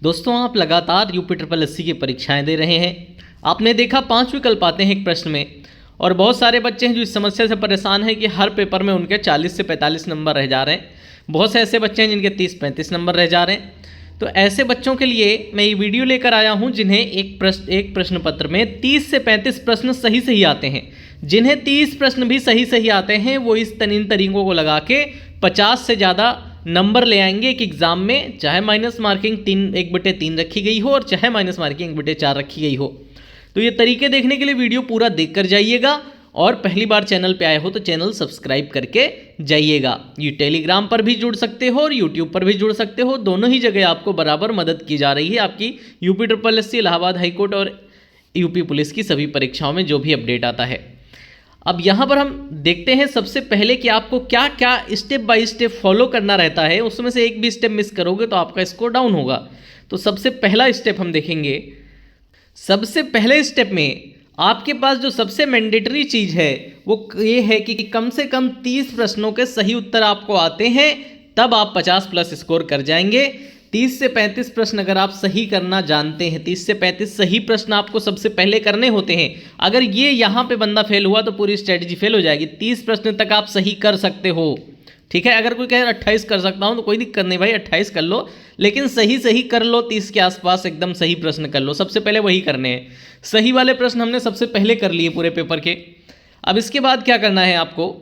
दोस्तों, आप लगातार यूपी ट्रिपल एससी की परीक्षाएं दे रहे हैं। आपने देखा 5 विकल्प आते हैं एक प्रश्न में, और बहुत सारे बच्चे हैं जो इस समस्या से परेशान हैं कि हर पेपर में उनके 40 से 45 नंबर रह जा रहे हैं। बहुत से ऐसे बच्चे हैं जिनके 30-35 नंबर रह जा रहे हैं। तो ऐसे बच्चों के लिए मैं ये वीडियो लेकर आया हूँ जिन्हें एक प्रश्न पत्र में 30 से 35 प्रश्न सही आते हैं। जिन्हें 30 प्रश्न भी सही आते हैं वो इस तरीकों को लगा के 50 से ज़्यादा नंबर ले आएंगे एक एग्ज़ाम में, चाहे माइनस मार्किंग 1/3 रखी गई हो और चाहे माइनस मार्किंग 1/4 रखी गई हो। तो ये तरीके देखने के लिए वीडियो पूरा देख कर जाइएगा, और पहली बार चैनल पे आए हो तो चैनल सब्सक्राइब करके जाइएगा। ये टेलीग्राम पर भी जुड़ सकते हो और यूट्यूब पर भी जुड़ सकते हो। दोनों ही जगह आपको बराबर मदद की जा रही है आपकी UP triple SC, Allahabad high court और यूपी पुलिस की सभी परीक्षाओं में जो भी अपडेट आता है। अब यहाँ पर हम देखते हैं सबसे पहले कि आपको क्या क्या स्टेप बाय स्टेप फॉलो करना रहता है। उसमें से एक भी स्टेप मिस करोगे तो आपका स्कोर डाउन होगा। तो सबसे पहला स्टेप हम देखेंगे। सबसे पहले स्टेप में आपके पास जो सबसे मैंडेटरी चीज़ है वो ये है कि कम से कम 30 प्रश्नों के सही उत्तर आपको आते हैं, तब आप 50+ स्कोर कर जाएंगे। 30 से 35 प्रश्न अगर आप सही करना जानते हैं, 30 से 35 सही प्रश्न आपको सबसे पहले करने होते हैं। अगर ये यहाँ पे बंदा फेल हुआ तो पूरी स्ट्रेटजी फेल हो जाएगी। 30 प्रश्न तक आप सही कर सकते हो, ठीक है। अगर कोई कहे 28 कर सकता हूँ तो कोई दिक्कत नहीं भाई, 28 कर लो, लेकिन सही कर लो। 30 के आसपास एकदम सही प्रश्न कर लो। सबसे पहले वही करने हैं। सही वाले प्रश्न हमने सबसे पहले कर लिए पूरे पेपर के। अब इसके बाद क्या करना है आपको,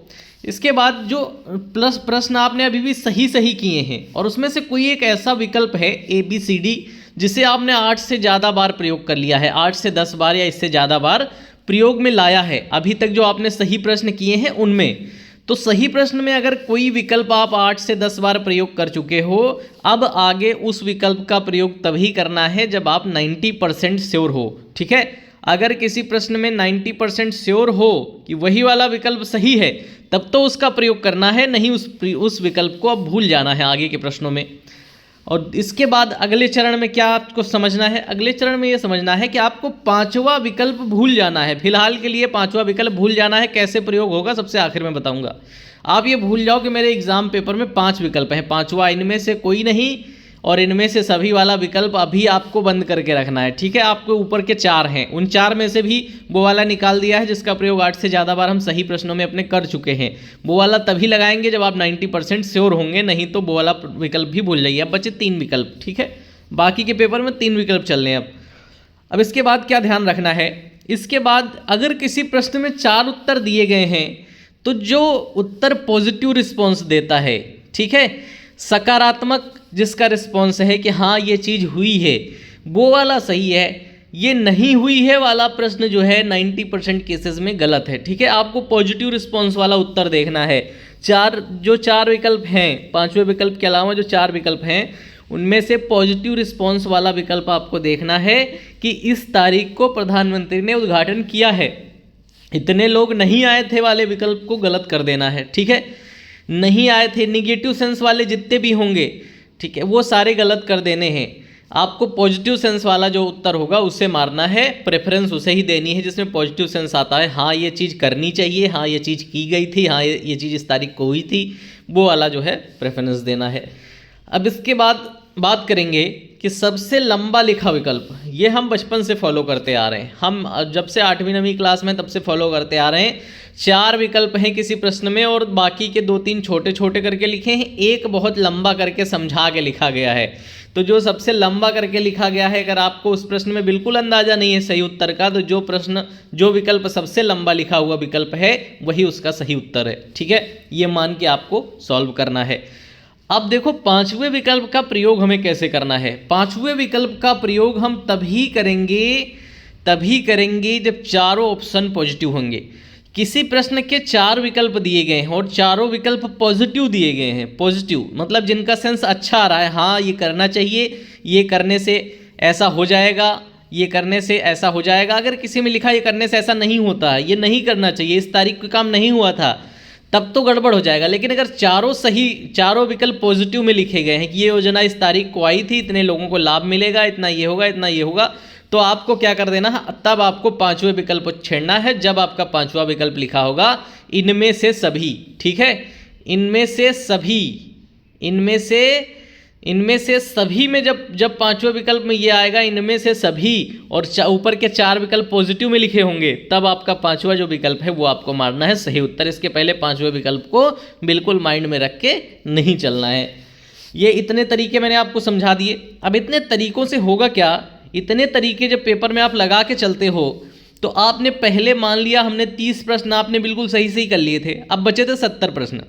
इसके बाद जो प्लस प्रश्न आपने अभी भी सही किए हैं और उसमें से कोई एक ऐसा विकल्प है ABCD जिसे आपने 8 से ज़्यादा बार प्रयोग कर लिया है, 8 से 10 बार या इससे ज़्यादा बार प्रयोग में लाया है अभी तक जो आपने सही प्रश्न किए हैं उनमें। तो सही प्रश्न में अगर कोई विकल्प आप 8 से 10 बार प्रयोग कर चुके हो, अब आगे उस विकल्प का प्रयोग तभी करना है जब आप 90% श्योर हो, ठीक है। अगर किसी प्रश्न में 90% श्योर हो कि वही वाला विकल्प सही है, तब तो उसका प्रयोग करना है, नहीं उस विकल्प को अब भूल जाना है आगे के प्रश्नों में। और इसके बाद अगले चरण में क्या आपको समझना है, अगले चरण में ये समझना है कि आपको 5वां विकल्प भूल जाना है। फिलहाल के लिए 5वां विकल्प भूल जाना है। कैसे प्रयोग होगा सबसे आखिर में बताऊंगा। आप ये भूल जाओ कि मेरे एग्जाम पेपर में 5 विकल्प हैं, 5वां इनमें से कोई नहीं और इनमें से सभी वाला विकल्प अभी आपको बंद करके रखना है, ठीक है। आपको ऊपर के 4 हैं, उन 4 में से भी वो वाला निकाल दिया है जिसका प्रयोग 8 से ज़्यादा बार हम सही प्रश्नों में अपने कर चुके हैं। वो वाला तभी लगाएंगे जब आप 90% श्योर होंगे, नहीं तो वो वाला विकल्प भी भूल जाइए। अब बचे 3 विकल्प, ठीक है। बाकी के पेपर में 3 विकल्प चल रहे हैं। अब इसके बाद क्या ध्यान रखना है, इसके बाद अगर किसी प्रश्न में 4 उत्तर दिए गए हैं तो जो उत्तर पॉजिटिव रिस्पॉन्स देता है, ठीक है, सकारात्मक जिसका रिस्पॉन्स है कि हाँ ये चीज़ हुई है, वो वाला सही है। ये नहीं हुई है वाला प्रश्न जो है 90% केसेस में गलत है, ठीक है। आपको पॉजिटिव रिस्पॉन्स वाला उत्तर देखना है। 4 विकल्प हैं, 5वें विकल्प के अलावा जो 4 विकल्प हैं उनमें से पॉजिटिव रिस्पॉन्स वाला विकल्प आपको देखना है कि इस तारीख को प्रधानमंत्री ने उद्घाटन किया है। इतने लोग नहीं आए थे वाले विकल्प को गलत कर देना है, ठीक है। नहीं आए थे, निगेटिव सेंस वाले जितने भी होंगे, ठीक है, वो सारे गलत कर देने हैं। आपको पॉजिटिव सेंस वाला जो उत्तर होगा उसे मारना है, प्रेफरेंस उसे ही देनी है जिसमें पॉजिटिव सेंस आता है। हाँ ये चीज़ करनी चाहिए, हाँ ये चीज़ की गई थी, हाँ ये चीज़ इस तारीख को हुई थी, वो वाला जो है प्रेफरेंस देना है। अब इसके बाद बात करेंगे कि सबसे लंबा लिखा विकल्प, ये हम बचपन से फॉलो करते आ रहे हैं। हम जब से 8वीं-9वीं क्लास में तब से फॉलो करते आ रहे हैं। 4 विकल्प हैं किसी प्रश्न में और बाकी के 2-3 छोटे करके लिखे हैं, एक बहुत लंबा करके समझा के लिखा गया है। तो जो सबसे लंबा करके लिखा गया है, अगर आपको उस प्रश्न में बिल्कुल अंदाजा नहीं है सही उत्तर का, तो जो विकल्प सबसे लंबा लिखा हुआ विकल्प है वही उसका सही उत्तर है, ठीक है। ये मान के आपको सॉल्व करना है। अब देखो 5वें विकल्प का प्रयोग हमें कैसे करना है। 5वें विकल्प का प्रयोग हम तभी करेंगे जब चारों ऑप्शन पॉजिटिव होंगे। किसी प्रश्न के 4 विकल्प दिए गए हैं और चारों विकल्प पॉजिटिव दिए गए हैं। पॉजिटिव मतलब जिनका सेंस अच्छा आ रहा है, हाँ ये करना चाहिए, ये करने से ऐसा हो जाएगा, ये करने से ऐसा हो जाएगा। अगर किसी में लिखा ये करने से ऐसा नहीं होता है, ये नहीं करना चाहिए, इस तारीख को काम नहीं हुआ था, तब तो गड़बड़ हो जाएगा। लेकिन अगर चारों विकल्प पॉजिटिव में लिखे गए हैं कि ये योजना इस तारीख को आई थी, इतने लोगों को लाभ मिलेगा, इतना ये होगा, इतना ये होगा, तो आपको क्या कर देना है, तब आपको 5वें विकल्प को छेड़ना है जब आपका 5वां विकल्प लिखा होगा इनमें से सभी, ठीक है। इनमें से इनमें से सभी में जब जब पांचवें विकल्प में ये आएगा, इनमें से सभी और ऊपर के 4 विकल्प पॉजिटिव में लिखे होंगे, तब आपका पांचवा जो विकल्प है वो आपको मारना है सही उत्तर। इसके पहले पांचवें विकल्प को बिल्कुल माइंड में रख के नहीं चलना है। ये इतने तरीके मैंने आपको समझा दिए। अब इतने तरीकों से होगा क्या, इतने तरीके जब पेपर में आप लगा के चलते हो तो आपने पहले मान लिया हमने 30 प्रश्न आपने बिल्कुल सही सही कर लिए थे, अब बचे थे 70 प्रश्न।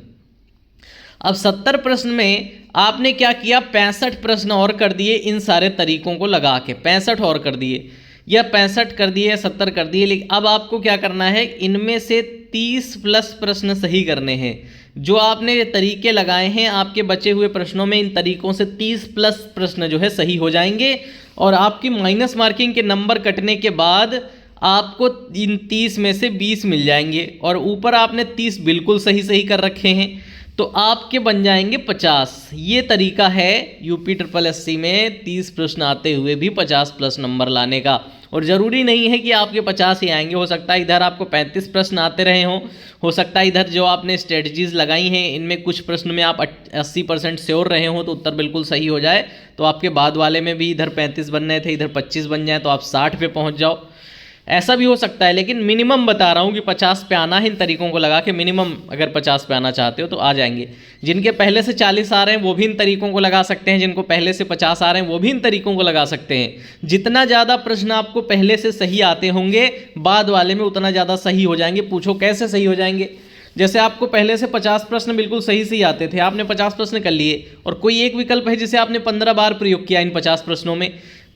अब 70 प्रश्न में आपने क्या किया, 65 प्रश्न और कर दिए इन सारे तरीकों को लगा के, 65 और कर दिए, या 65 कर दिए या 70 कर दिए। लेकिन अब आपको क्या करना है, इनमें से 30 प्लस प्रश्न सही करने हैं। जो आपने ये तरीके लगाए हैं, आपके बचे हुए प्रश्नों में इन तरीकों से 30 प्लस प्रश्न जो है सही हो जाएंगे, और आपकी माइनस मार्किंग के नंबर कटने के बाद आपको इन 30 में से 20 मिल जाएंगे, और ऊपर आपने 30 बिल्कुल सही सही कर रखे हैं, तो आपके बन जाएंगे 50। ये तरीका है UPSSC में 30 प्रश्न आते हुए भी 50 प्लस नंबर लाने का। और ज़रूरी नहीं है कि आपके 50 ही आएंगे, हो सकता है इधर आपको 35 प्रश्न आते रहे हों, हो सकता है इधर जो आपने स्ट्रेटजीज़ लगाई हैं इनमें कुछ प्रश्न में आप 80% श्योर रहे हों तो उत्तर बिल्कुल सही हो जाए, तो आपके बाद वाले में भी इधर 35 बन रहे थे, इधर 25 बन जाए तो आप 60 पे पहुँच जाओ। ऐसा भी हो सकता है, लेकिन मिनिमम बता रहा हूँ कि 50 पे आना है। इन तरीकों को लगा के मिनिमम अगर 50 पे आना चाहते हो तो आ जाएंगे। जिनके पहले से 40 आ रहे हैं वो भी इन तरीकों को लगा सकते हैं, जिनको पहले से 50 आ रहे हैं वो भी इन तरीकों को लगा सकते हैं। जितना ज़्यादा प्रश्न आपको पहले से सही आते होंगे, बाद वाले में उतना ज़्यादा सही हो जाएंगे। पूछो कैसे सही हो जाएंगे? जैसे आपको पहले से 50 प्रश्न बिल्कुल सही सही आते थे, आपने 50 प्रश्न कर लिए, और कोई एक विकल्प है जिसे आपने 15 बार प्रयोग किया इन 50 प्रश्नों में,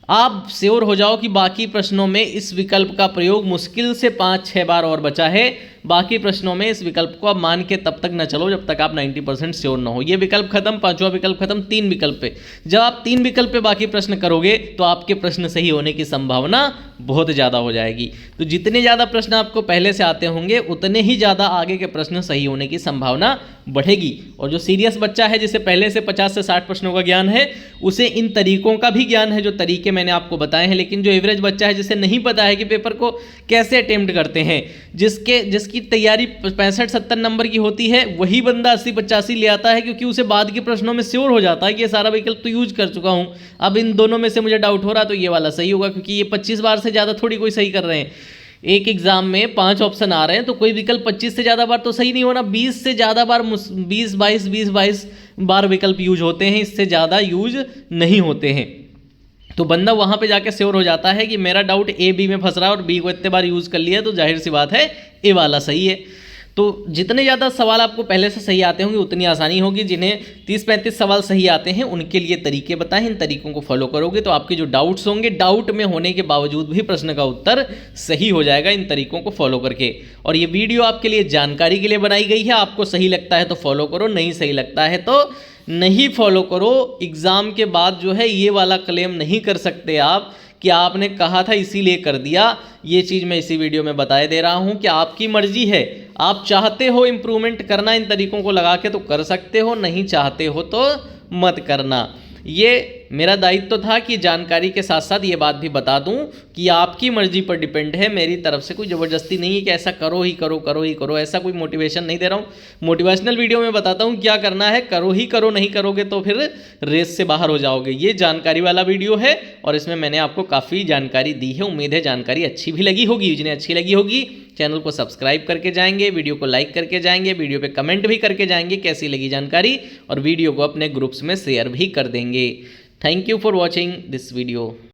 आप श्योर हो जाओ कि बाकी प्रश्नों में इस विकल्प का प्रयोग मुश्किल से 5-6 बार और बचा है। बाकी प्रश्नों में इस विकल्प को आप मान के तब तक न चलो जब तक आप 90% श्योर ना हो। ये विकल्प खत्म, पांचवा विकल्प खत्म, 3 विकल्प पे। जब आप 3 विकल्प पे बाकी प्रश्न करोगे तो आपके प्रश्न सही होने की संभावना बहुत ज़्यादा हो जाएगी। तो जितने ज़्यादा प्रश्न आपको पहले से आते होंगे उतने ही ज़्यादा आगे के प्रश्न सही होने की संभावना बढ़ेगी। और जो सीरियस बच्चा है, जिसे पहले से 50 से 60 प्रश्नों का ज्ञान है, उसे इन तरीकों का भी ज्ञान है जो तरीके मैंने आपको बताए हैं। लेकिन जो एवरेज बच्चा है, जिसे नहीं पता है कि पेपर को कैसे अटेम्प्ट करते हैं, जिसकी तैयारी 65-70 नंबर की होती है, वही बंदा 80-85 ले आता है, क्योंकि उसे बाद के प्रश्नों में श्योर हो जाता है कि ये सारा विकल्प तो यूज कर चुका हूँ, अब इन दोनों में से मुझे डाउट हो रहा तो ये वाला सही होगा, क्योंकि ये 25 बार से ज़्यादा थोड़ी कोई सही कर रहे हैं। एक एग्जाम में 5 ऑप्शन आ रहे हैं तो कोई विकल्प 25 से ज़्यादा बार तो सही नहीं होना, 20 से ज़्यादा बार 20-22 बार विकल्प यूज होते हैं, इससे ज़्यादा यूज नहीं होते हैं। तो बंदा वहाँ पे जाके श्योर हो जाता है कि मेरा डाउट A B में फंस रहा है और B को इतने बार यूज़ कर लिया तो जाहिर सी बात है A वाला सही है। तो जितने ज़्यादा सवाल आपको पहले से सही आते होंगे उतनी आसानी होगी। जिन्हें 30-35 सवाल सही आते हैं उनके लिए तरीके बताएं, इन तरीकों को फॉलो करोगे तो आपके जो डाउट्स होंगे, डाउट में होने के बावजूद भी प्रश्न का उत्तर सही हो जाएगा इन तरीकों को फॉलो करके। और ये वीडियो आपके लिए जानकारी के लिए बनाई गई है, आपको सही लगता है तो फॉलो करो, नहीं सही लगता है तो नहीं फॉलो करो। एग्ज़ाम के बाद जो है ये वाला क्लेम नहीं कर सकते आप कि आपने कहा था इसीलिए कर दिया। ये चीज़ मैं इसी वीडियो में बताए दे रहा हूँ कि आपकी मर्जी है, आप चाहते हो इम्प्रूवमेंट करना इन तरीकों को लगा के तो कर सकते हो, नहीं चाहते हो तो मत करना। ये मेरा दायित्व था कि जानकारी के साथ साथ ये बात भी बता दूं कि आपकी मर्जी पर डिपेंड है, मेरी तरफ से कोई ज़बरदस्ती नहीं है कि ऐसा करो ही करो, करो ही करो, ऐसा कोई मोटिवेशन नहीं दे रहा हूँ। मोटिवेशनल वीडियो में बताता हूँ क्या करना है, करो ही करो, नहीं करोगे तो फिर रेस से बाहर हो जाओगे। ये जानकारी वाला वीडियो है और इसमें मैंने आपको काफ़ी जानकारी दी है। उम्मीद है जानकारी अच्छी भी लगी होगी। जिन्हें अच्छी लगी होगी चैनल को सब्सक्राइब करके जाएंगे, वीडियो को लाइक करके जाएंगे, वीडियो पे कमेंट भी करके जाएंगे कैसी लगी जानकारी, और वीडियो को अपने ग्रुप्स में शेयर भी कर देंगे। Thank you for watching this video.